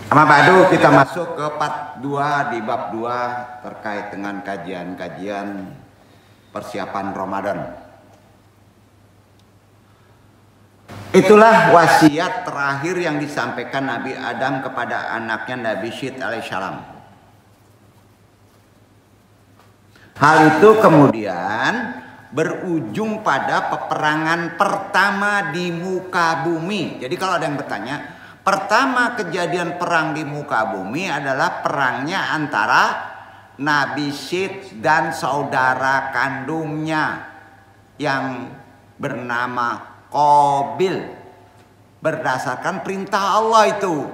Amma ba'du, kita masuk ke part 2 di bab 2 terkait dengan kajian-kajian persiapan Ramadan. Itulah wasiat terakhir yang disampaikan Nabi Adam kepada anaknya Nabi Syed alaihissalam. Hal itu kemudian berujung pada peperangan pertama di muka bumi. Jadi kalau ada yang bertanya, pertama kejadian perang di muka bumi adalah perangnya antara Nabi Syed dan saudara kandungnya yang bernama Qabil, berdasarkan perintah Allah itu.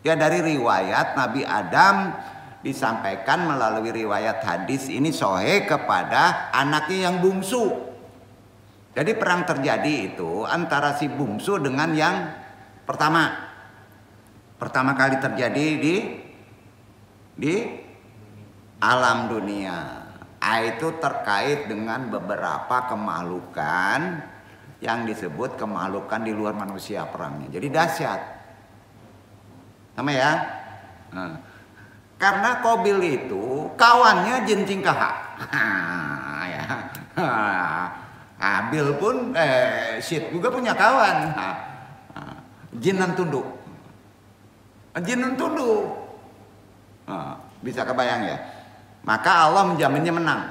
Ya, dari riwayat Nabi Adam disampaikan melalui riwayat hadis ini sahih kepada anaknya yang bungsu. Jadi perang terjadi itu antara si bungsu dengan yang pertama kali terjadi di alam dunia. Itu terkait dengan beberapa kemakhlukan yang disebut kemakhlukan di luar manusia perangnya. Jadi dahsyat. Sama ya? Karena Qabil itu kawannya jin cingkaha. Ya. Qabil pun Syed juga punya kawan. Jinan tunduk. Jinan tunduk. Bisa kebayang ya? Maka Allah menjaminnya menang.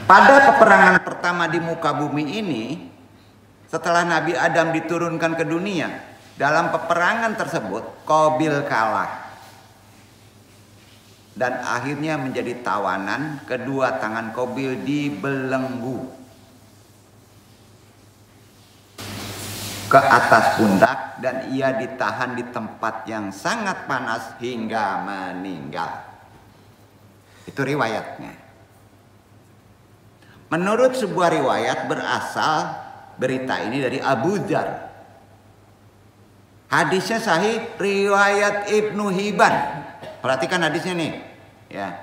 Pada peperangan pertama di muka bumi ini, setelah Nabi Adam diturunkan ke dunia, dalam peperangan tersebut Qabil kalah dan akhirnya menjadi tawanan. Kedua tangan Qabil dibelenggu ke atas pundak dan ia ditahan di tempat yang sangat panas hingga meninggal. Itu riwayatnya. Menurut sebuah riwayat berasal berita ini dari Abu Dzar. Hadisnya sahih, riwayat Ibnu Hibban. Perhatikan hadisnya nih, ya.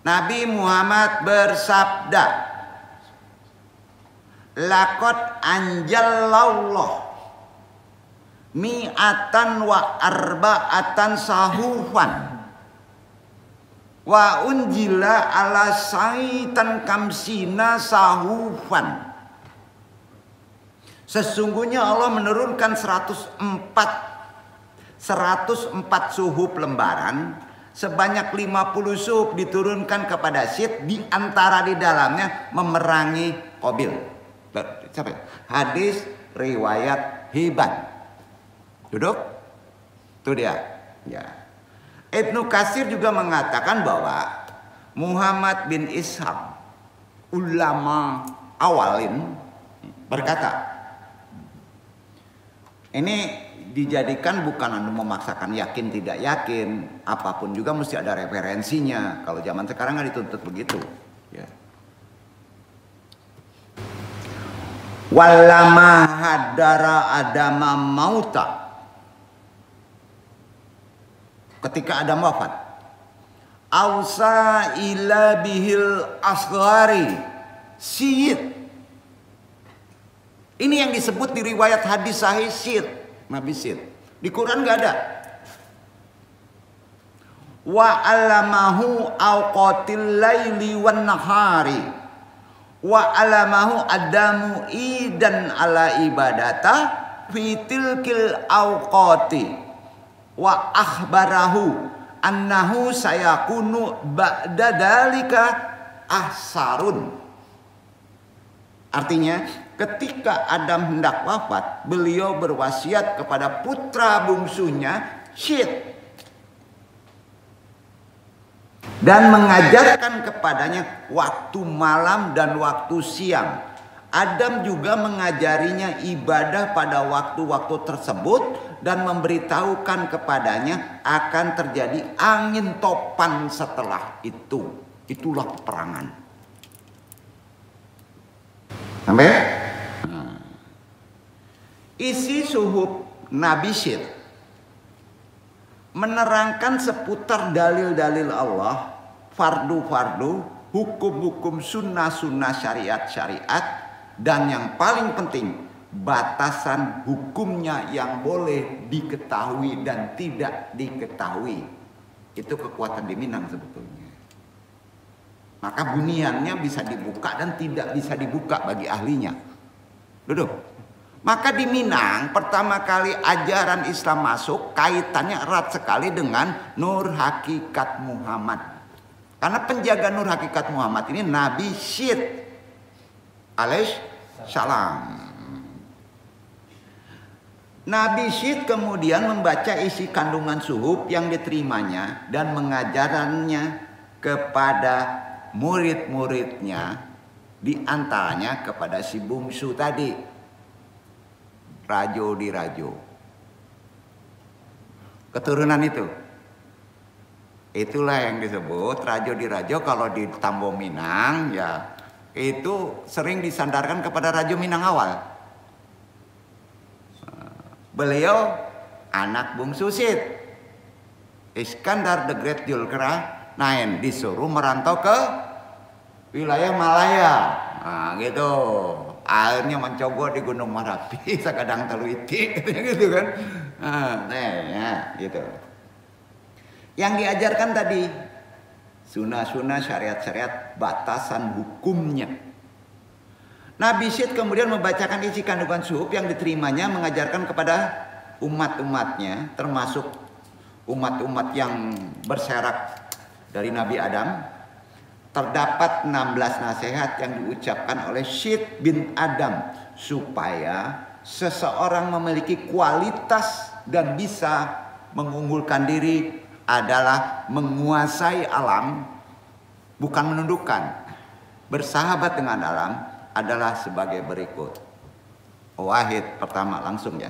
Nabi Muhammad bersabda, "Laqad anjalallahu mi'atan wa arba'atan sahufan wa unjila ala saitan kamsina sahufan." Sesungguhnya Allah menurunkan 104 suhuf lembaran, sebanyak 50 suhuf diturunkan kepada Syed, di antara di dalamnya memerangi Qabil. Hadis riwayat Hibban. Duduk. Itu dia. Ya. Ibnu Katsir juga mengatakan bahwa Muhammad bin Ishaq, ulama awalin, berkata, ini dijadikan bukan anu memaksakan yakin tidak yakin, apapun juga mesti ada referensinya. Kalau zaman sekarang nggak dituntut begitu. Ya. Walama hadara adama mauta, ketika Adam wafat, ausa ila bihil asghari Syed. Ini yang disebut di riwayat hadis sahih Syed, Nabi Syed. Di Quran nggak ada. Wa alamahu awqatil laili wan nahari wa alamahu adamu idan ala ibadata fi tilkil awqati wa akhbarahu annahu sayakunu ba'da dalika ahsarun. Artinya, ketika Adam hendak wafat, beliau berwasiat kepada putra bungsunya Syed dan mengajarkan kepadanya waktu malam dan waktu siang. Adam juga mengajarinya ibadah pada waktu-waktu tersebut dan memberitahukan kepadanya akan terjadi angin topan setelah itu. Itulah peperangan. Sampai? Isi suhuf Nabi Syed menerangkan seputar dalil-dalil Allah, fardu-fardu, hukum-hukum sunnah-sunnah syariat-syariat, dan yang paling penting batasan hukumnya yang boleh diketahui dan tidak diketahui. Itu kekuatan di Minang sebetulnya. Maka buniannya bisa dibuka dan tidak bisa dibuka bagi ahlinya. Duduk. Maka di Minang pertama kali ajaran Islam masuk, kaitannya erat sekali dengan Nur Hakikat Muhammad. Karena penjaga Nur Hakikat Muhammad ini Nabi Syed alaihissalam. Nabi Syed kemudian membaca isi kandungan suhuf yang diterimanya dan mengajarannya kepada murid-muridnya, di antaranya kepada si bungsu tadi, Rajo di Rajo. Keturunan itu. Itulah yang disebut Rajo di Rajo. Kalau di Tambo Minang ya itu sering disandarkan kepada Rajo Minang awal. Beliau anak bungsu Syed. Iskandar the Great Dzulkarnain disuruh merantau ke wilayah Malaya. Nah gitu. Akhirnya mencogok di Gunung Merapi, Sakadang Teluiti, gitu kan. Nah, gitu. Yang diajarkan tadi sunah-sunah, syariat-syariat, batasan hukumnya. Nabi Syed kemudian membacakan isi kandungan suhuf yang diterimanya, mengajarkan kepada umat-umatnya, termasuk umat-umat yang berserak dari Nabi Adam. Terdapat 16 nasihat yang diucapkan oleh Syed bin Adam supaya seseorang memiliki kualitas dan bisa mengunggulkan diri adalah menguasai alam, bukan menundukkan. Bersahabat dengan alam adalah sebagai berikut. Wahid pertama langsung ya.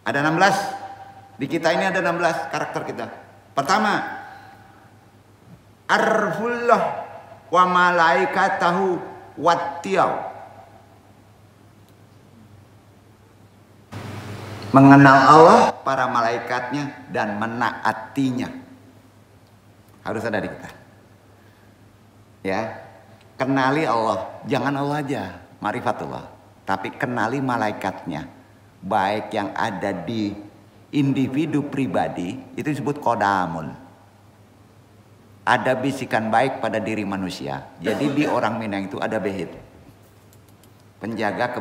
Ada 16. Di kita ini ada 16 karakter kita. Pertama, arfullah wa malaikatahu wattiyau. Mengenal Allah, para malaikatnya, dan menaatinya. Harus ada di kita. Ya, kenali Allah. Jangan Allah aja, marifatullah. Tapi kenali malaikatnya. Baik yang ada di individu pribadi, itu disebut kodamun. Ada bisikan baik pada diri manusia. Jadi di orang Minang itu ada behit. Penjaga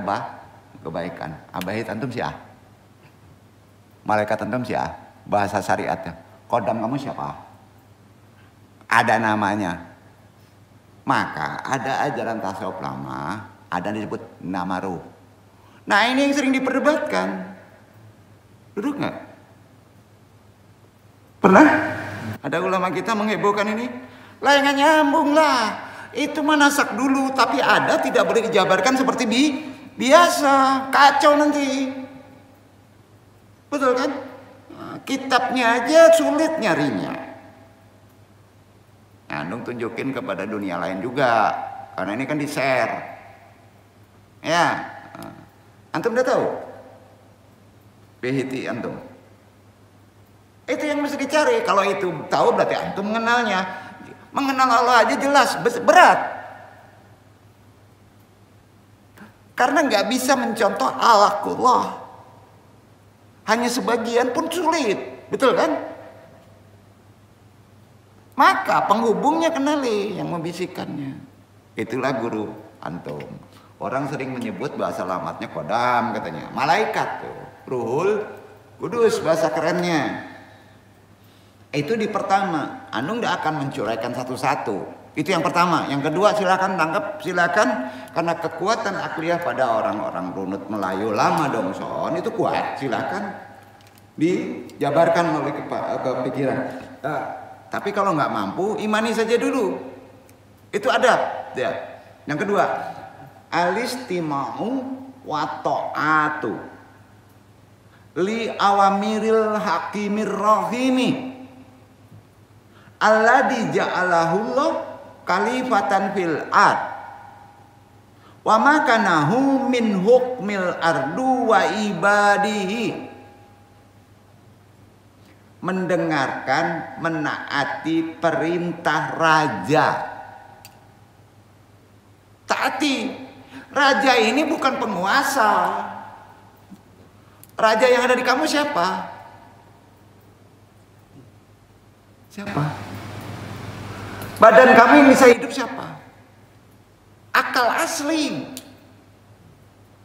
kebaikan. Abahit antum siapa? Malaikat antum siapa? Bahasa syariatnya. Kodam kamu siapa? Ada namanya. Maka ada ajaran tasawuf lama, ada yang disebut nama ruh. Nah ini yang sering diperdebatkan. Duduk nggak? Pernah? Ada ulama kita menghebohkan ini. Lah yang nyambung lah. Itu manasak dulu. Tapi ada tidak boleh dijabarkan seperti biasa. Kacau nanti. Betul kan? Nah, kitabnya aja sulit nyarinya. Anung tunjukin kepada dunia lain juga. Karena ini kan di-share. Ya. Antum udah tahu? Behiti antum. Itu yang mesti dicari. Kalau itu tahu berarti antum mengenalnya. Mengenal Allah aja jelas berat. Karena nggak bisa mencontoh alakullah. Hanya sebagian pun sulit. Betul kan? Maka penghubungnya kenali yang membisikannya. Itulah guru antum. Orang sering menyebut bahasa lamatnya kodam katanya. Malaikat tuh. Ruhul Kudus bahasa kerennya. Itu di pertama. Anu nggak akan mencuraikan satu-satu. Itu yang pertama. Yang kedua silakan tangkap, silakan. Karena kekuatan akliyah pada orang-orang runut Melayu lama dong son itu kuat. Silakan dijabarkan oleh kepikiran. Tapi kalau nggak mampu, imani saja dulu. Itu adab. Ya. Yang kedua, alistima'u wa ta'atu li awamiril hakimir rahimi alladzi ja'alahullah khalifatan fil ard wa makanahu min hukmil ardu wa ibadihi. Mendengarkan, menaati perintah raja. Taati. Raja ini bukan penguasa. Raja yang ada di kamu siapa? Siapa? Badan kamu yang bisa hidup siapa? Akal asli.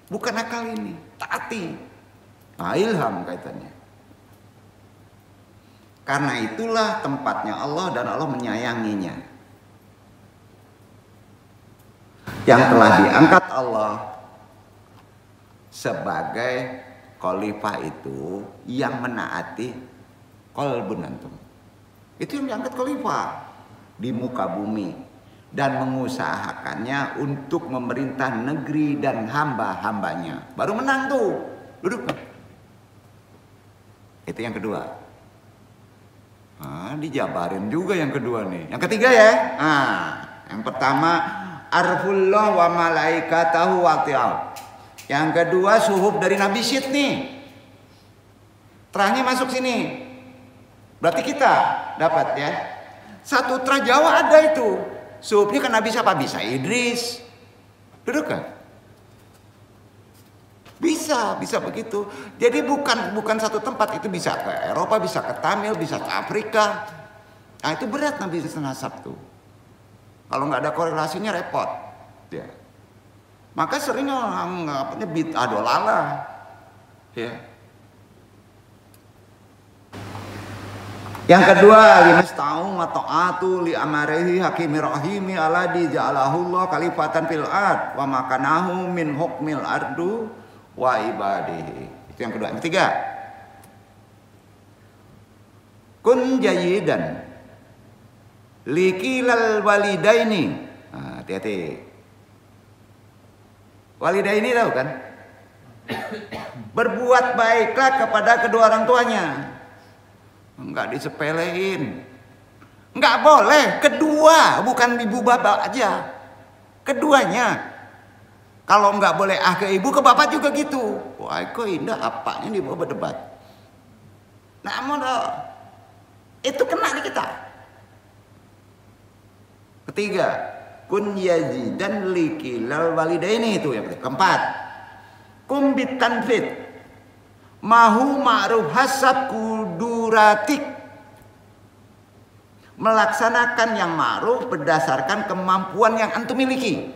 Bukan akal ini. Taati. Nah, ilham kaitannya. Karena itulah tempatnya Allah dan Allah menyayanginya. Yang telah diangkat Allah sebagai khalifah itu yang menaati qalbun antum. Itu yang diangkat khalifah di muka bumi dan mengusahakannya untuk memerintah negeri dan hamba-hambanya. Baru menang tuh. Duduk. Itu yang kedua. Dijabarin juga yang kedua nih. Yang ketiga ya. Yang pertama arfullah wa malaikatahu waqti'au. Yang kedua suhub dari Nabi Syed nih. Terahnya masuk sini. Berarti kita dapat ya. Satu Tra Jawa ada itu. Suhubnya kan Nabi siapa? Bisa Idris. Duduk kan? Bisa begitu. Jadi bukan satu tempat, itu bisa ke Eropa, bisa ke Tamil, bisa ke Afrika. Nah itu berat Nabi nasab tuh. Kalau nggak ada korelasinya repot. Ya. Maka sering orang ngapanya bid'ah dolalah. Ya. Yang kedua, limasta'u wa ta'atu li amarihi hakimi rahimi alladhi ja'alahullah khalifatan fil ard wa makanahu min hukmil ardu wa ibadihi. Itu yang kedua. Yang ketiga, kun jayidan likilal walidaini. Hati-hati. Walidaini tahu kan? Berbuat baiklah kepada kedua orang tuanya. Enggak disepelein. Enggak boleh. Kedua, bukan ibu bapak aja. Keduanya. Kalau enggak boleh ke ibu, ke bapak juga gitu. Wah, kok indah apanya dibawa berdebat. Namun itu kena di kita. Ketiga, kun yazidan likilal walidaini, itu yang keempat. Kum bitanfid mahu ma'ruf hasab kuduratik. Melaksanakan yang ma'ruf berdasarkan kemampuan yang antum miliki.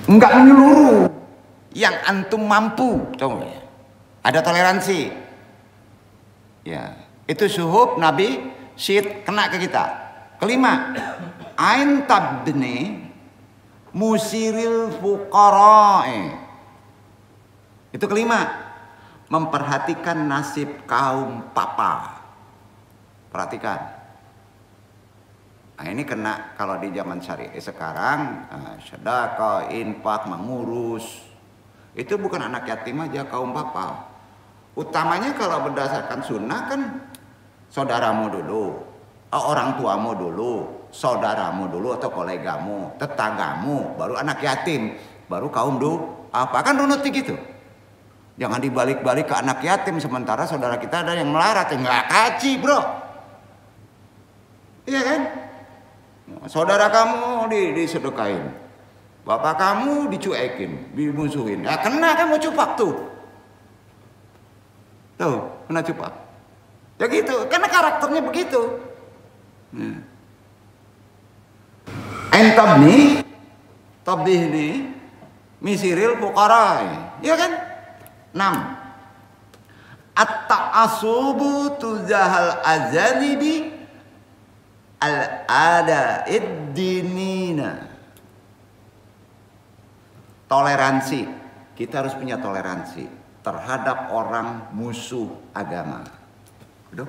Enggak menyeluruh, yang antum mampu. Tahu ya? Ada toleransi. Ya, itu suhub Nabi Syed kena ke kita. Kelima, ain tabdni musiril fuqara'i. Itu kelima, memperhatikan nasib kaum papa. Perhatikan. Nah, ini kena kalau di zaman syariah sekarang, sedekah, infak, mengurus. Itu bukan anak yatim aja, kaum papa. Utamanya kalau berdasarkan sunnah kan saudaramu dulu, orang tuamu dulu, saudaramu dulu atau kolegamu, tetanggamu, baru anak yatim, baru kaum apa kan runutnya gitu. Jangan dibalik-balik ke anak yatim sementara saudara kita ada yang melarat, nggak kaji bro. Iya kan? Saudara kamu disedekain, bapak kamu dicuekin, dimusuhin. Ya kena kamu cupak tuh. Tuh, kena cupak. Ya gitu, karena karakternya begitu. Entabni, tabdihni, misiril fuqara. Ya kan? 6. At-ta'asubu tuzahal azanibi al-ada id-dinina. Toleransi. Kita harus punya toleransi terhadap orang musuh agama. Udah.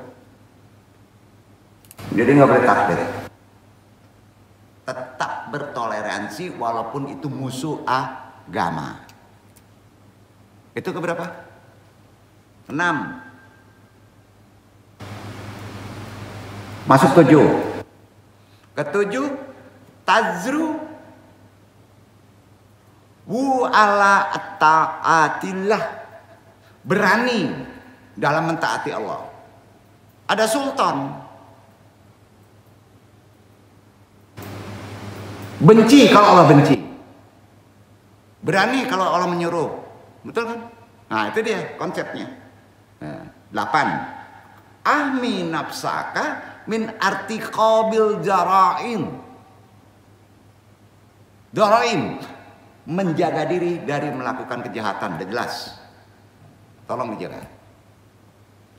Jadi nggak boleh takbir. Tetap bertoleransi walaupun itu musuh agama. Itu keberapa? 6. Masuk 7. Ketujuh, tazru wu ala ta'atillah, berani dalam mentaati Allah. Ada sultan, Benci kalau Allah benci. Berani kalau Allah menyuruh. Betul kan? Nah itu dia konsepnya. 8. Ahmi nafsaka min artiqabil jaraim. Jaraim, menjaga diri dari melakukan kejahatan. Udah jelas. Tolong dijaga.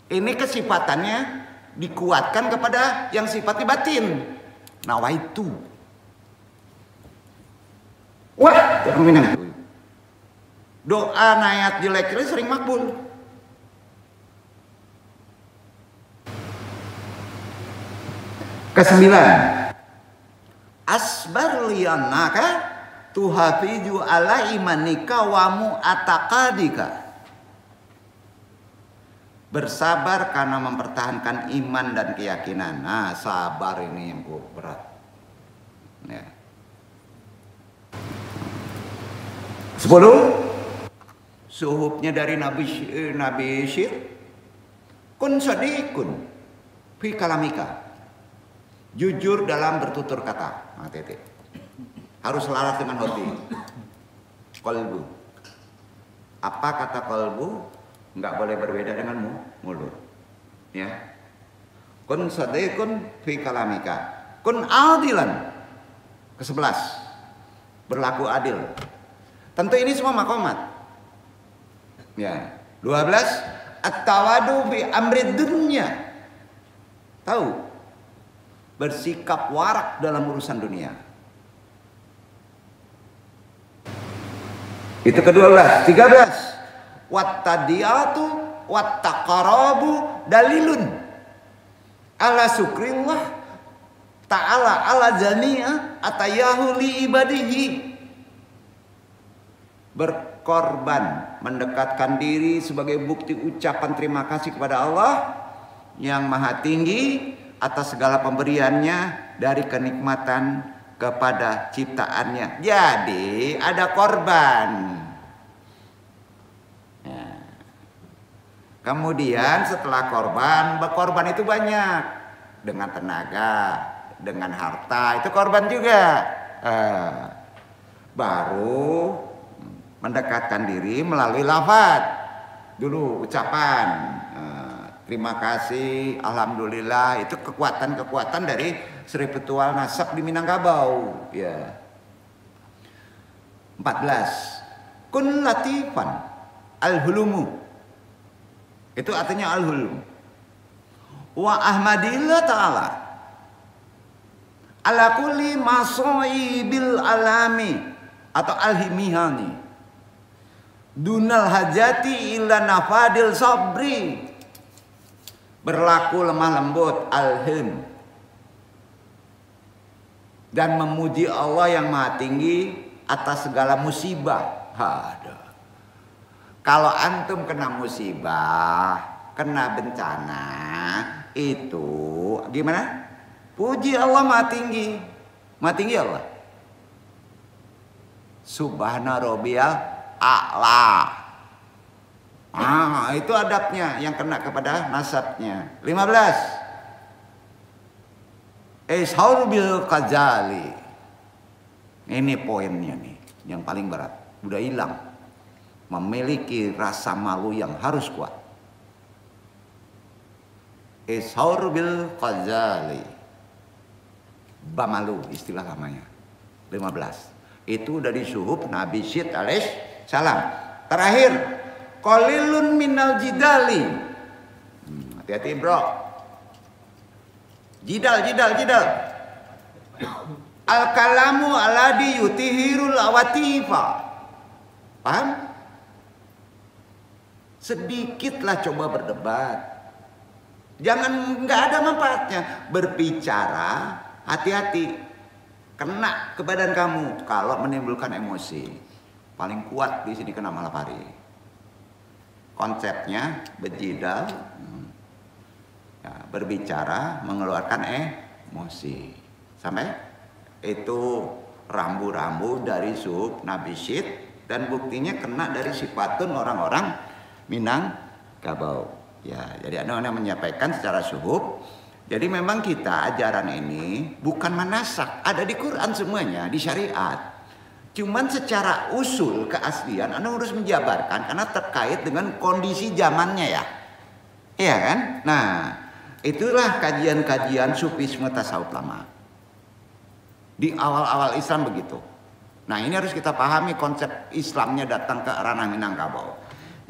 Ini kesifatannya dikuatkan kepada yang sifatnya batin. Nawaitu. Wah, minang. Doa nayat jelek itu sering makbul. Kesembilan, asbar liyanaka tuhafiju ala imanika wa mu'ataqadika. Bersabar karena mempertahankan iman dan keyakinan. Nah, sabar ini yang berat. Ya. 10. Suhubnya dari Nabi Syir. Kun sadiqun fi kalamika. Jujur dalam bertutur kata. Nah, titik. Harus selaras dengan hati. Qalbu. Apa kata qalbu? Enggak boleh berbeda dengan mulut. Ya. Kun sadiqun fi kalamika. Kun adilan. Ke-11. Berlaku adil. Tentu ini semua makomat. Ya. 12. At-tawadu fi amri dunya. Tahu? Bersikap warak dalam urusan dunia. Itu ke-12. 13. Wattadiyatu wattaqarabu dalilun ala sukrillah ta'ala ala jami'a atayahu li ibadihi. Berkorban, mendekatkan diri sebagai bukti ucapan terima kasih kepada Allah yang maha tinggi atas segala pemberiannya dari kenikmatan kepada ciptaannya. Jadi ada korban. Kemudian setelah berkorban itu banyak. Dengan tenaga, dengan harta, itu korban juga. Baru mendekatkan diri melalui lafaz. Dulu ucapan. Terima kasih, alhamdulillah. Itu kekuatan-kekuatan dari spiritual nasab di Minangkabau. Ya. 14. Kun latifan al-hulumu. Itu artinya al-hulum. Wa ahmadillah ta'ala ala kulli masaibil alami atau alhimihani dunal hajati illa nafadil sabri. Berlaku lemah lembut, alhim, dan memuji Allah yang maha tinggi atas segala musibah. Aduh. Kalau antum kena musibah, kena bencana, itu gimana? Puji Allah maha tinggi. Maha tinggi Allah. Subhana rabbiyal a'la. Itu adabnya yang kena kepada nasabnya. 15. Ishaur bil kajali. Ini poinnya nih, yang paling berat. Udah hilang. Memiliki rasa malu yang harus kuat. Ishaur bil qazali. Bamalu istilah lamanya. 15. Itu dari suhub Nabi Syed alaih salam. Terakhir, qalilun minal jidali. Hati-hati bro. Jidal. Al-kalamu aladi yutihirul awatifa. Paham? Sedikitlah coba berdebat. Jangan, nggak ada manfaatnya. Berbicara, hati-hati. Kena ke badan kamu kalau menimbulkan emosi. Paling kuat di sini kena malapari. Konsepnya bejidal, ya, berbicara, mengeluarkan emosi. Sampai itu rambu-rambu dari suhub Nabi Syed, dan buktinya kena dari sifatun orang-orang Minangkabau. Ya, jadi Anda menyampaikan secara suhub Jadi memang kita ajaran ini bukan manasak, ada di Quran semuanya, di syariat. Cuman secara usul keaslian Anda harus menjabarkan karena terkait dengan kondisi zamannya ya. Iya kan? Nah, itulah kajian-kajian sufisme tasawuf lama. Di awal-awal Islam begitu. Nah, ini harus kita pahami konsep Islamnya datang ke ranah Minangkabau.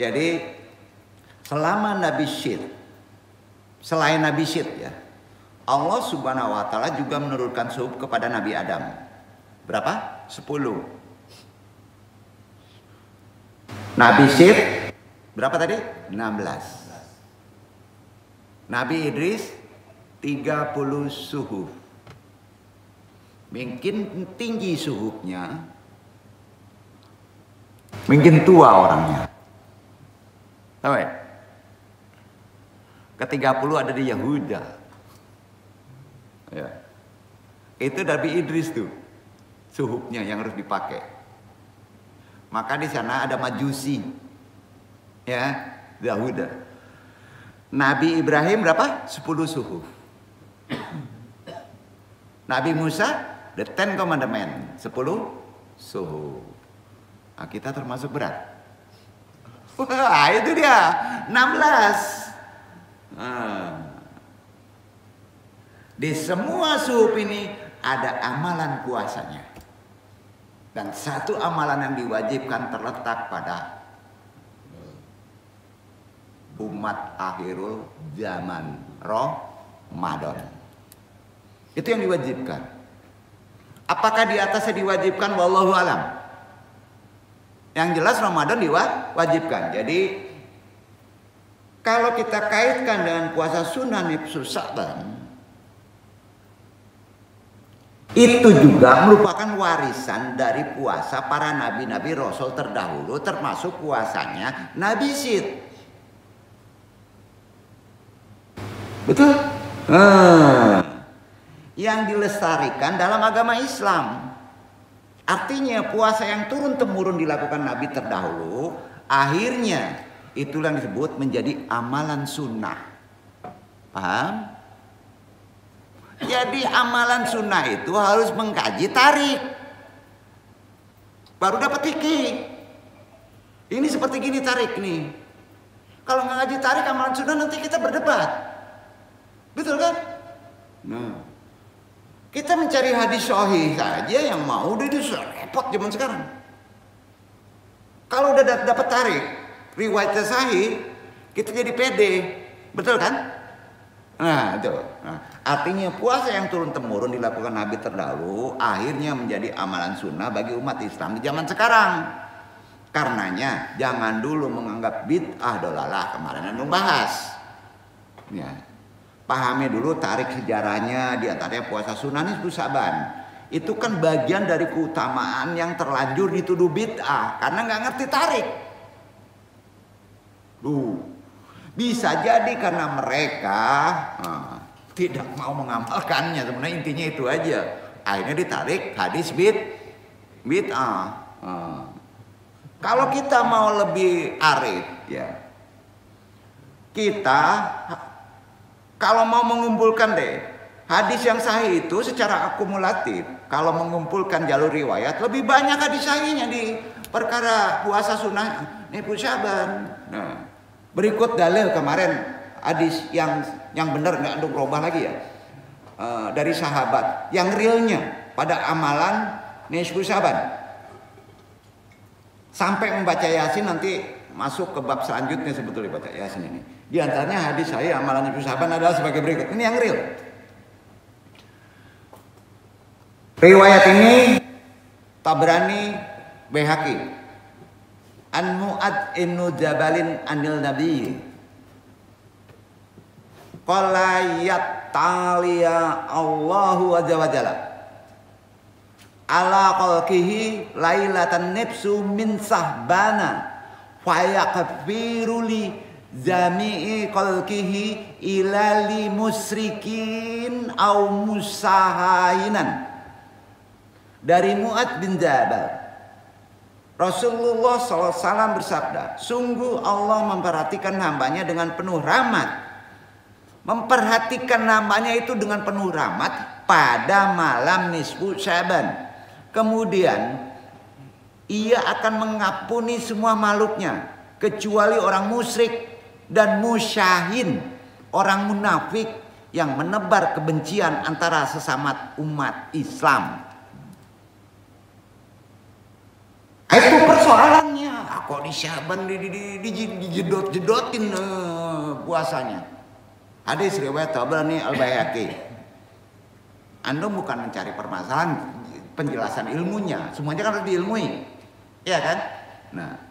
Jadi selama Nabi Syed, selain Nabi Syed ya, Allah Subhanahu wa taala juga menurunkan suhuf kepada Nabi Adam. Berapa? 10. Nabi Syed berapa tadi? 16. Nabi Idris 30 suhuf. Mungkin tinggi suhufnya, mungkin tua orangnya. Tahu ya? Ke-30 ada di Yahuda. Ya. Itu Nabi Idris tuh suhufnya yang harus dipakai. Maka di sana ada Majusi. Ya, Yahuda. Nabi Ibrahim berapa? 10 suhuf. Nabi Musa The Ten Commandment 10 suhuf. Nah, kita termasuk berat. Wah, itu dia 16. Di semua suhuf ini ada amalan puasanya. Dan satu amalan yang diwajibkan terletak pada umat akhirul zaman, Ramadan. Itu yang diwajibkan. Apakah di atasnya diwajibkan? Wallahu alam. Yang jelas Ramadan diwajibkan. Jadi kalau kita kaitkan dengan puasa sunnah nifsu Sa'ban, itu juga merupakan warisan dari puasa para nabi-nabi rasul terdahulu, termasuk puasanya Nabi Syed. Betul? Yang dilestarikan dalam agama Islam. Artinya puasa yang turun-temurun dilakukan Nabi terdahulu, akhirnya itulah yang disebut menjadi amalan sunnah. Paham? Jadi amalan sunnah itu harus mengkaji tarik. Baru dapat fikih. Ini seperti gini tarik nih. Kalau nggak ngaji tarik amalan sunnah nanti kita berdebat. Betul kan? Nah, kita mencari hadis sahih saja yang mau udah repot zaman sekarang. Kalau udah dapat tarik riwayatnya sahih, kita jadi pede. Betul kan? Nah, itu. Nah, artinya puasa yang turun-temurun dilakukan Nabi terdahulu akhirnya menjadi amalan sunnah bagi umat Islam di zaman sekarang. Karenanya jangan dulu menganggap bid'ah dolalah, kemarin yang membahas. Ya. Pahami dulu tarik sejarahnya, di antaranya puasa sunnah nifsu Sa'ban. Itu kan bagian dari keutamaan yang terlanjur dituduh bid'ah karena nggak ngerti tarik. Bisa jadi karena mereka tidak mau mengamalkannya. Sebenarnya intinya itu aja. Akhirnya ditarik hadis bid'ah. Kalau kita mau lebih arif, ya kita kalau mau mengumpulkan hadis yang sahih itu secara akumulatif, kalau mengumpulkan jalur riwayat lebih banyak hadis sahihnya di perkara puasa sunnah nifsu Sa'ban. Nah, berikut dalil kemarin hadis yang benar nggak ada berubah lagi ya, dari sahabat yang realnya pada amalan nifsu Sa'ban. Sampai membaca Yasin nanti masuk ke bab selanjutnya sebetulnya baca Yasin ini. Di antaranya hadis saya amalan nifsu Sa'ban adalah sebagai berikut. Ini yang real. Riwayat ini Tabrani, Baihaqi. An Mu'ad ibnu Jabalin anil Nabi. Qala yattaliya Allahu azza wa jalla ala qalqihi lailatan nifsu min sahbana fa yakfiru li jami'i qalqihi ilali musrikin au musahainan. Dari Mu'ad bin Jabal, Rasulullah SAW bersabda, sungguh Allah memperhatikan hambanya dengan penuh rahmat memperhatikan namanya itu dengan penuh rahmat pada malam nisfu Syaban. Kemudian ia akan mengampuni semua makhluknya kecuali orang musyrik dan musyahin, orang munafik yang menebar kebencian antara sesama umat Islam. Itu persoalannya. Kok di Syaban dijedot-jedotin puasanya. Hadis riwayat Tabrani Al-Baihaqi. Anda bukan mencari permasalahan, penjelasan ilmunya. Semuanya kan harus diilmui. Iya kan? Nah,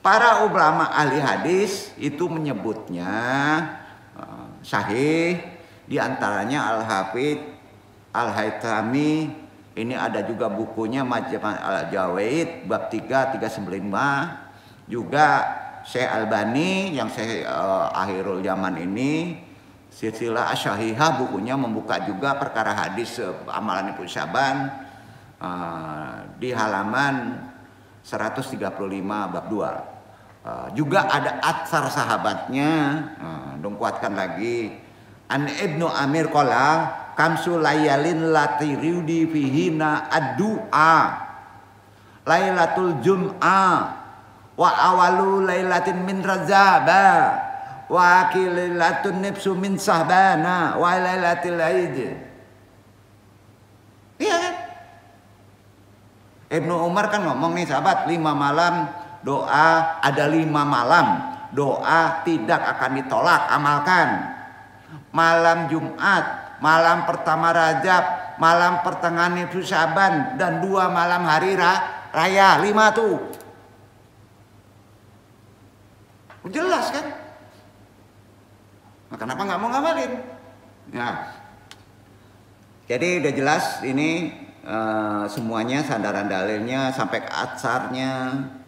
para ulama ahli hadis itu menyebutnya sahih, diantaranya Al-Hafidz Al-Haythami. Ini ada juga bukunya Majma' Al-Jawaid bab 3 395. Juga Syekh Albani yang Syekh akhirul zaman ini Silsilah Asyahihah bukunya membuka juga perkara hadis amalan Ibnu Syaban di halaman 135 bab 2. Juga ada atsar sahabatnya, dong kuatkan lagi. An Ibnu Amir qala kamsu layalin latiriudi fihina ad-du'a lailatul jum'ah wa awalu lailatin min razaba wa akililatun nifsu min sahbana wa lailatil aid. Iya kan? Ibnu Umar kan ngomong nih sahabat, 5 malam doa, ada 5 malam doa tidak akan ditolak, amalkan. Malam Jumat, malam pertama Rajab, malam pertengahan Nisfu Syaban, dan 2 malam hari raya. 5 tuh. Jelas kan? Nah, kenapa nggak mau ngamalin? Nah, jadi udah jelas ini semuanya, sandaran dalilnya sampai ke atsarnya,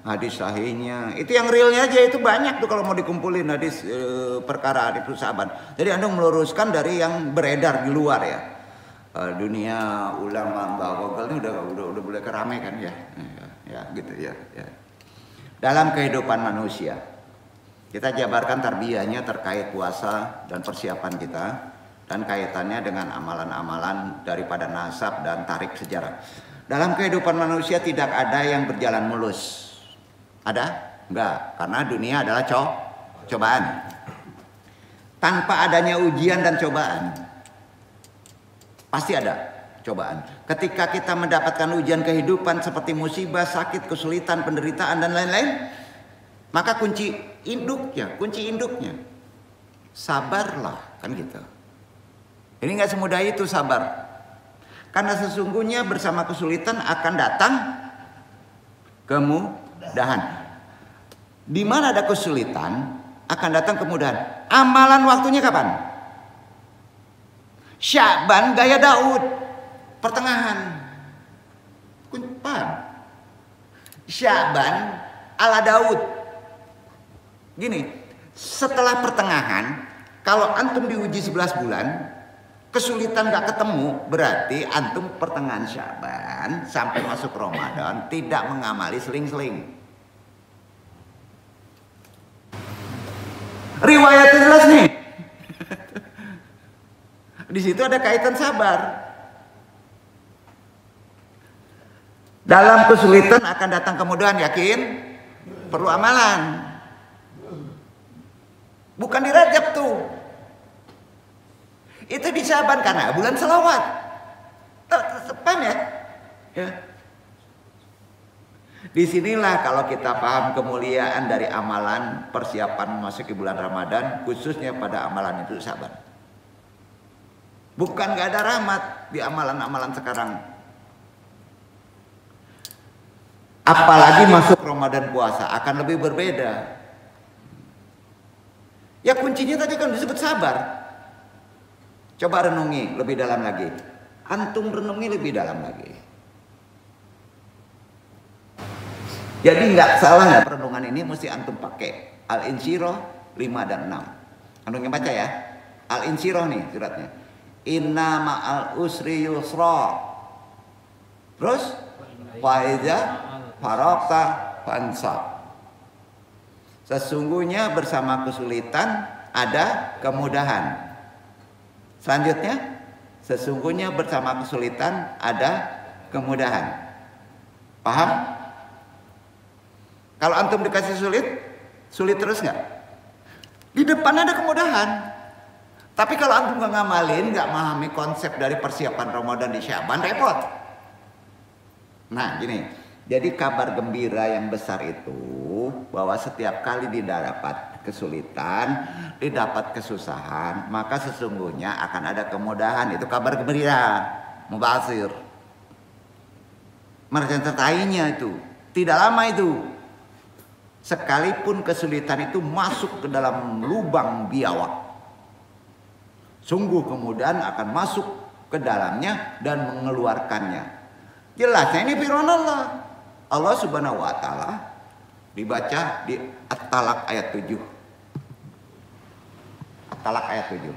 hadis sahihnya. Itu yang realnya aja, itu banyak tuh kalau mau dikumpulin hadis perkara Nisfu Syaban. Jadi Anda meluruskan dari yang beredar di luar ya. Dunia ulama Mbak Gogol ini udah boleh keramai kan ya. Ya gitu ya. Dalam kehidupan manusia kita jabarkan tarbiyahnya terkait puasa dan persiapan kita dan kaitannya dengan amalan-amalan daripada nasab dan tarik sejarah. Dalam kehidupan manusia tidak ada yang berjalan mulus. Ada? Enggak, karena dunia adalah cobaan. Tanpa adanya ujian dan cobaan, pasti ada cobaan. Ketika kita mendapatkan ujian kehidupan seperti musibah, sakit, kesulitan, penderitaan dan lain-lain, maka kunci induknya sabarlah, kan gitu. Ini nggak semudah itu sabar, karena sesungguhnya bersama kesulitan akan datang kemudahan. Di mana ada kesulitan akan datang kemudahan. Amalan waktunya kapan? Syaban gaya Daud, pertengahan. Paham? Syaban ala Daud. Gini, setelah pertengahan, kalau antum diuji 11 bulan, kesulitan gak ketemu, berarti antum pertengahan Syaban sampai masuk Ramadan tidak mengamali seling-seling. Riwayatnya jelas nih. Di situ ada kaitan sabar. Dalam kesulitan akan datang kemudahan, yakin? Perlu amalan. Bukan di Rajab tuh. Itu di Syaban karena bulan selawat. Paham ya? Ya. Disinilah kalau kita paham kemuliaan dari amalan persiapan memasuki bulan Ramadan, khususnya pada amalan itu Syaban. Bukan gak ada rahmat di amalan-amalan sekarang. Apalagi masuk Ramadan puasa akan lebih berbeda. Ya kuncinya tadi kan disebut sabar. Coba renungi lebih dalam lagi. Antum renungi lebih dalam lagi. Jadi nggak salah ya, perenungan ini mesti antum pakai Al-Insyirah 5 dan 6. Antum yang baca ya. Al-Insyirah nih suratnya. Inna ma'al usri yusra. Terus faiza faraqta fansab. Sesungguhnya bersama kesulitan ada kemudahan. Selanjutnya, sesungguhnya bersama kesulitan ada kemudahan. Paham? Kalau antum dikasih sulit, sulit terus nggak? Di depan ada kemudahan. Tapi kalau antum nggak ngamalin, nggak memahami konsep dari persiapan Ramadan di Syaban, repot. Nah, gini. Jadi kabar gembira yang besar itu bahwa setiap kali didapat kesulitan, didapat kesusahan, maka sesungguhnya akan ada kemudahan. Itu kabar gembira, mubasir. Mensertainya itu. Tidak lama itu. Sekalipun kesulitan itu masuk ke dalam lubang biawak, sungguh kemudahan akan masuk ke dalamnya dan mengeluarkannya. Jelasnya ini firman Allah. Allah Subhanahu wa taala dibaca di At-Talaq ayat 7. At-Talaq ayat 7.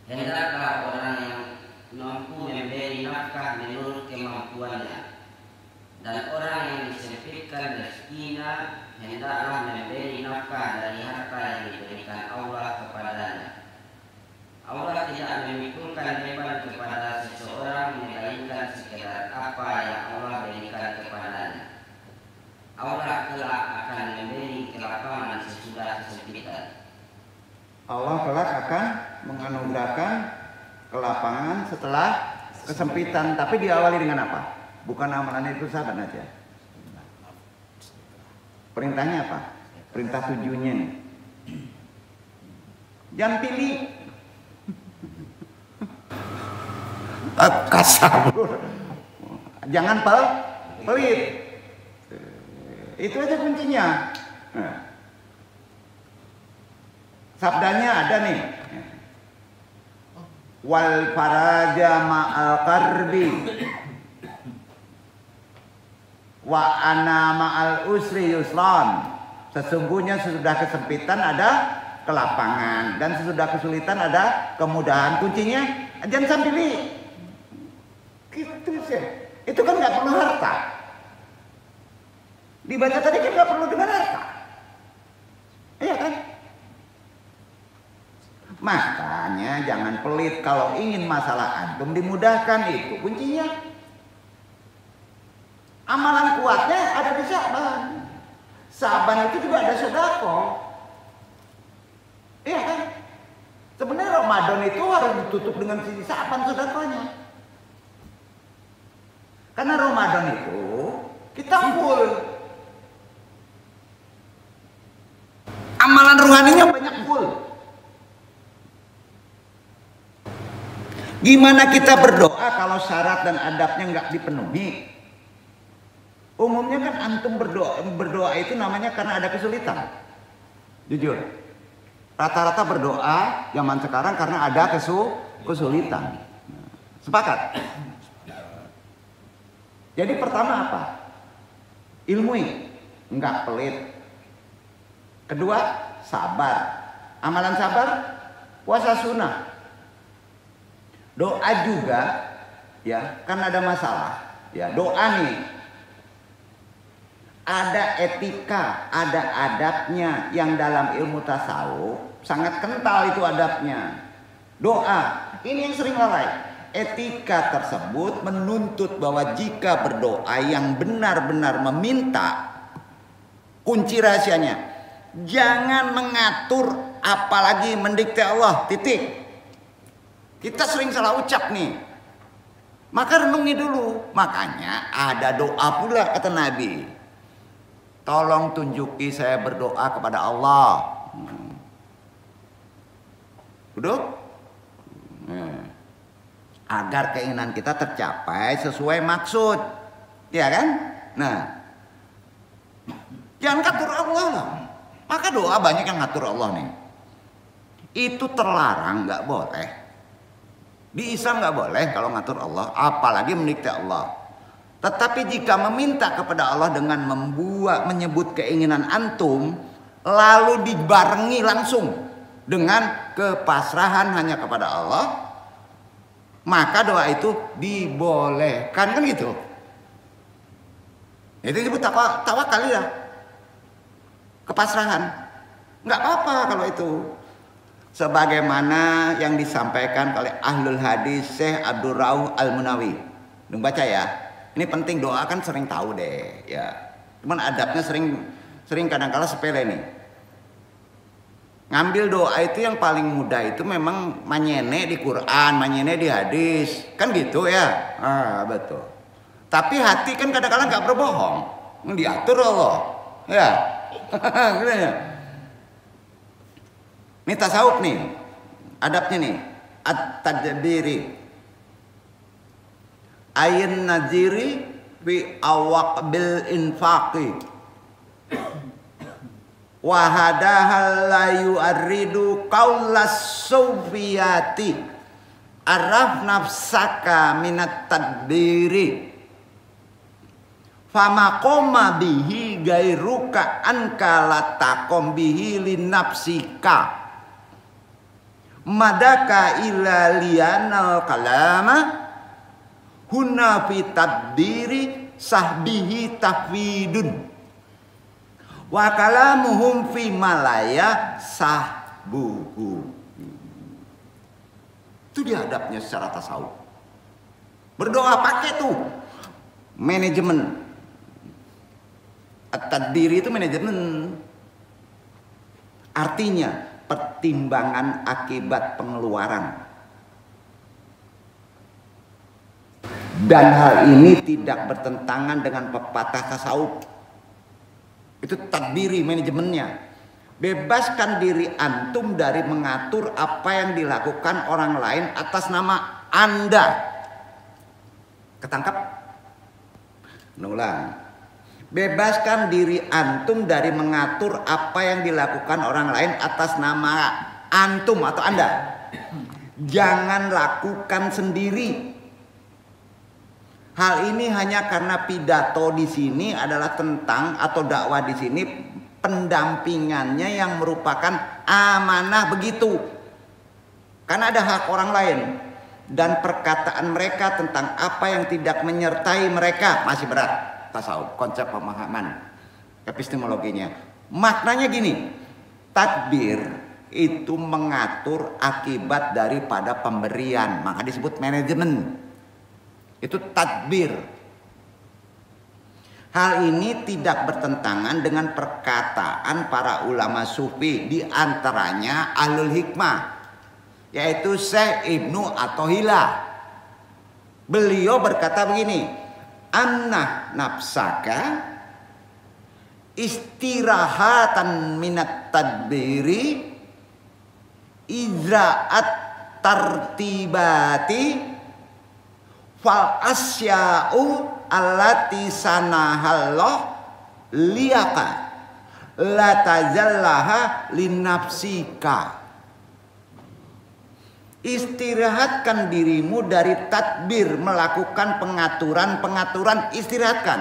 Hendaklah orang yang mampu memberi nafkah menurut kemampuannya, dan orang yang disempitkan rezekinya hendaklah memberi nafkah dari harta yang diberikan Allah kepadanya. Allah tidak memikulkan beban kepada seseorang melainkan sekedar apa yang Allah berikan kepadanya. Allah kelak akan memberi kelapangan sesudah kesempitan. Allah kelak akan menganugerahkan kelapangan setelah kesempitan. Tapi diawali dengan apa? Bukan amalan itu sahabat aja. Perintahnya apa? Perintah tujuhnya nih. Jangan pilih. Kasabur. Jangan pelit. Itu aja kuncinya. Sabdanya ada nih. Wal faraja ma'al qarbi wa ana ma'al usri yusran. Sesungguhnya sesudah kesempitan ada kelapangan, dan sesudah kesulitan ada kemudahan. Kuncinya jangan sampai pilih. Gitu sih. Itu kan nggak perlu harta. Dibaca tadi kan nggak perlu dengan harta. Iya kan? Makanya jangan pelit kalau ingin masalah antum dimudahkan, itu kuncinya. Amalan kuatnya ada di Syaban. Syaban itu juga ada sedekah. Iya kan? Sebenarnya Ramadan itu harus ditutup dengan sisi Syaban sedekahnya. Karena Ramadan itu kita full. Amalan rohaninya banyak full. Gimana kita berdoa kalau syarat dan adabnya nggak dipenuhi? Umumnya kan antum berdoa itu namanya karena ada kesulitan. Jujur. Rata-rata berdoa zaman sekarang karena ada kesulitan. Sepakat? Jadi pertama apa? Ilmui, enggak pelit. Kedua, sabar. Amalan sabar, puasa sunnah. Doa juga, ya, kan ada masalah. Ya, doa nih. Ada etika, ada adabnya yang dalam ilmu tasawuf sangat kental itu adabnya. Doa, ini yang sering lalai. Etika tersebut menuntut bahwa jika berdoa yang benar-benar meminta, kunci rahasianya, jangan mengatur apalagi mendikte Allah, titik. Kita sering salah ucap nih. Maka renungi dulu. Makanya ada doa pula kata Nabi. Tolong tunjuki saya berdoa kepada Allah. Duduk. Agar keinginan kita tercapai sesuai maksud. Ya kan? Nah. Jangan ngatur Allah lah. Maka doa banyak yang ngatur Allah nih. Itu terlarang, nggak boleh. Di Islam nggak boleh kalau ngatur Allah, apalagi mendikte Allah. Tetapi jika meminta kepada Allah dengan menyebut keinginan antum, lalu dibarengi langsung dengan kepasrahan hanya kepada Allah, maka doa itu dibolehkan, kan gitu. Itu disebut tawakal ya, kepasrahan. Nggak apa-apa kalau itu. Sebagaimana yang disampaikan oleh ahlul hadis Syekh Abdul Rauh Al-Munawi. Lu baca ya. Ini penting, doa kan sering tahu deh ya. Cuman adabnya sering kadang-kala sepele nih. Ngambil doa itu yang paling mudah itu memang manyene di Quran, manyene di hadis. Kan gitu ya. Betul. Tapi hati kan kadang-kala nggak berbohong. Diatur Allah. Ya. Gitu ya. Ini tasawuf nih, adabnya nih, at-tadbiri, ayin naziri fi awaq bil infaqi, wahadahal layu arridu kaulas sufiyati, araf nafsaka minat tadbiri, famakoma bihi gairuka anka latakom bihi linapsika. Madaka ila lianal kalama huna fi tadbiri sahbihi tafwidun wa kalamuhum fi malaya sahbuhu. Itu dia adabnya secara tasawuf. Berdoa pakai tuh manajemen. At-tadbiri itu manajemen. Artinya pertimbangan akibat pengeluaran. Dan hal ini tidak bertentangan dengan pepatah tasawuf. Itu tadbiri manajemennya. Bebaskan diri antum dari mengatur apa yang dilakukan orang lain atas nama Anda. Ketangkap? Ulang. Bebaskan diri antum dari mengatur apa yang dilakukan orang lain atas nama antum atau Anda. Jangan lakukan sendiri. Hal ini hanya karena pidato di sini adalah tentang, atau dakwah di sini pendampingannya yang merupakan amanah begitu. Karena ada hak orang lain dan perkataan mereka tentang apa yang tidak menyertai mereka masih berat. Tasawuf, konsep pemahaman epistemologinya. Maknanya gini, tadbir itu mengatur akibat daripada pemberian, maka disebut manajemen. Itu tadbir. Hal ini tidak bertentangan dengan perkataan para ulama sufi, di antaranya ahlul hikmah, yaitu Syekh Ibnu Athaillah. Beliau berkata begini, Anna nafsaka istirahatan minat tadbiri idra'at tartibati fal asya'u allati sanahallah liyaka La tazallaha linafsika. Istirahatkan dirimu dari tadbir, melakukan pengaturan-pengaturan, istirahatkan.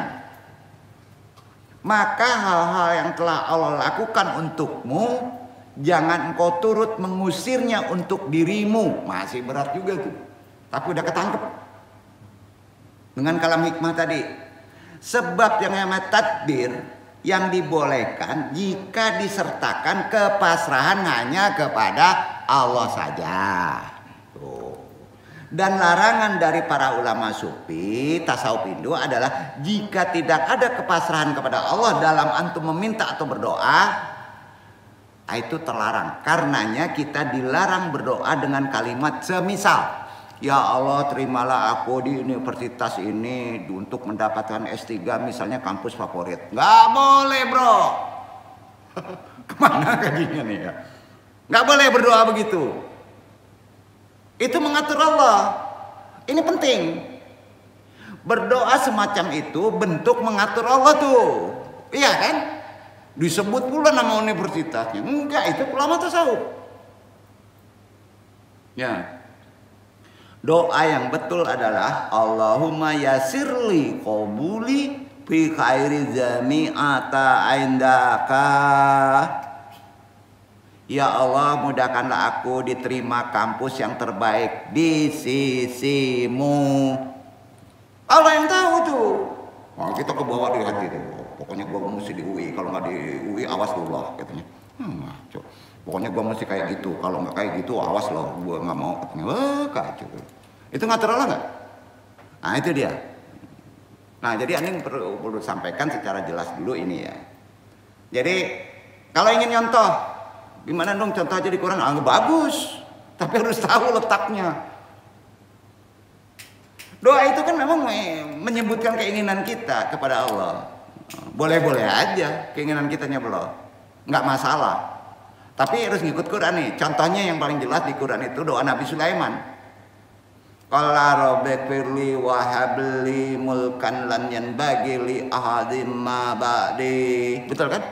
Maka hal-hal yang telah Allah lakukan untukmu, jangan engkau turut mengusirnya untuk dirimu. Masih berat juga tuh, tapi udah ketangkep dengan kalam hikmah tadi. Sebab yang namanya tadbir yang dibolehkan jika disertakan kepasrahan hanya kepada Allah saja. Tuh. Dan larangan dari para ulama sufi tasawuf Indo adalah jika tidak ada kepasrahan kepada Allah dalam antum meminta atau berdoa, itu terlarang. Karenanya kita dilarang berdoa dengan kalimat semisal, ya Allah terimalah aku di universitas ini untuk mendapatkan S3 misalnya kampus favorit. Nggak boleh bro. Kemana kakinya nih ya? Nggak boleh berdoa begitu. Itu mengatur Allah. Ini penting. Berdoa semacam itu bentuk mengatur Allah tuh. Iya kan? Disebut pula nama universitasnya. Enggak, itu ulama tasawuf. Ya. Doa yang betul adalah Allahumma yasirli qabuli fi khairi jami'ata indaka. Ya Allah, mudahkanlah aku diterima kampus yang terbaik di sisimu. Allah yang tahu tuh. Nah, kita ke bawah di hati tuh. Pokoknya gua mesti di UI, kalau nggak di UI awas dulu lah katanya. Pokoknya gua mesti kayak gitu, kalau nggak kayak gitu awas loh, gua nggak mau katanya. Wah kacau. Itu ngatur Allah nggak? Nah itu dia. Nah jadi Aning perlu sampaikan secara jelas dulu ini ya. Jadi kalau ingin nyontoh, gimana dong contoh aja di Quran? Bagus, tapi harus tahu letaknya. Doa itu kan memang menyebutkan keinginan kita kepada Allah. Boleh-boleh aja keinginan kita belum, nggak masalah. Tapi harus ngikut Quran nih. Contohnya yang paling jelas di Quran itu doa Nabi Sulaiman. Qala rabbighfirli wa habli mulkan lan yanbaghi li ahadin ma ba'di. Betul kan?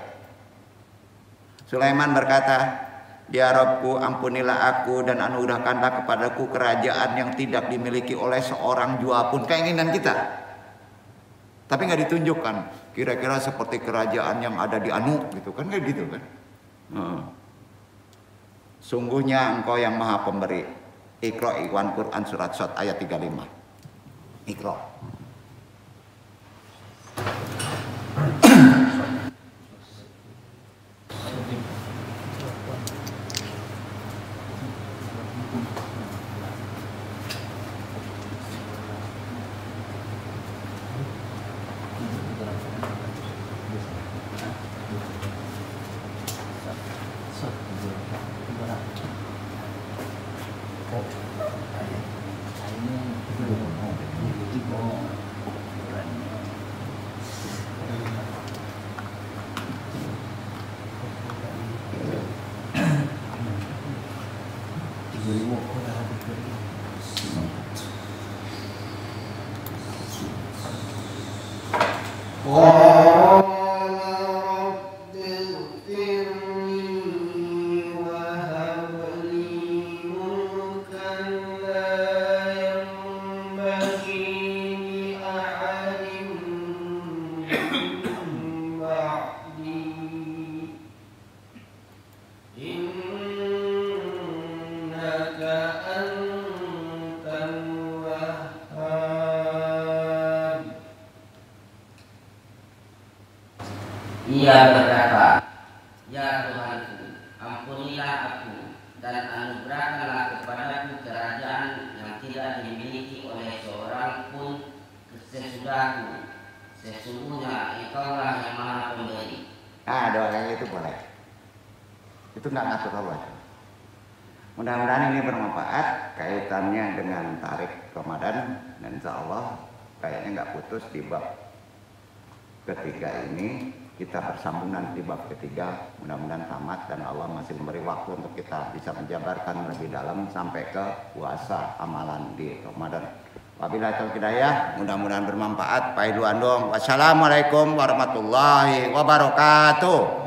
Sulaiman berkata, ya Rabbku, ampunilah aku dan anugerahkanlah kepadaku kerajaan yang tidak dimiliki oleh seorang jua pun. Keinginan kita. Tapi nggak ditunjukkan. Kira-kira seperti kerajaan yang ada di Anu gitu kan, kayak gitu kan. Sungguhnya engkau yang maha pemberi. Iqra Iwan Quran surat Shad ayat 35. Iqra. Ia berkata, ya Tuhanku, ampunilah aku dan anugerahkanlah kepadaku kerajaan yang tidak dimiliki oleh seorang pun sesudahku. Sesungguhnya Engkaulah yang maha pemberi. Doa yang itu boleh. Itu nggak ngatur Allah. Mudah-mudahan ini bermanfaat kaitannya dengan tarik Ramadan, dan insya Allah kayaknya nggak putus di bab ketiga ini. Kita bersambung nanti bab ketiga, mudah-mudahan tamat dan Allah masih memberi waktu untuk kita bisa menjabarkan lebih dalam sampai ke puasa amalan di Ramadan. Wabillahi taufiq hidayah, mudah-mudahan bermanfaat. Paidu andong. Wassalamualaikum warahmatullahi wabarakatuh.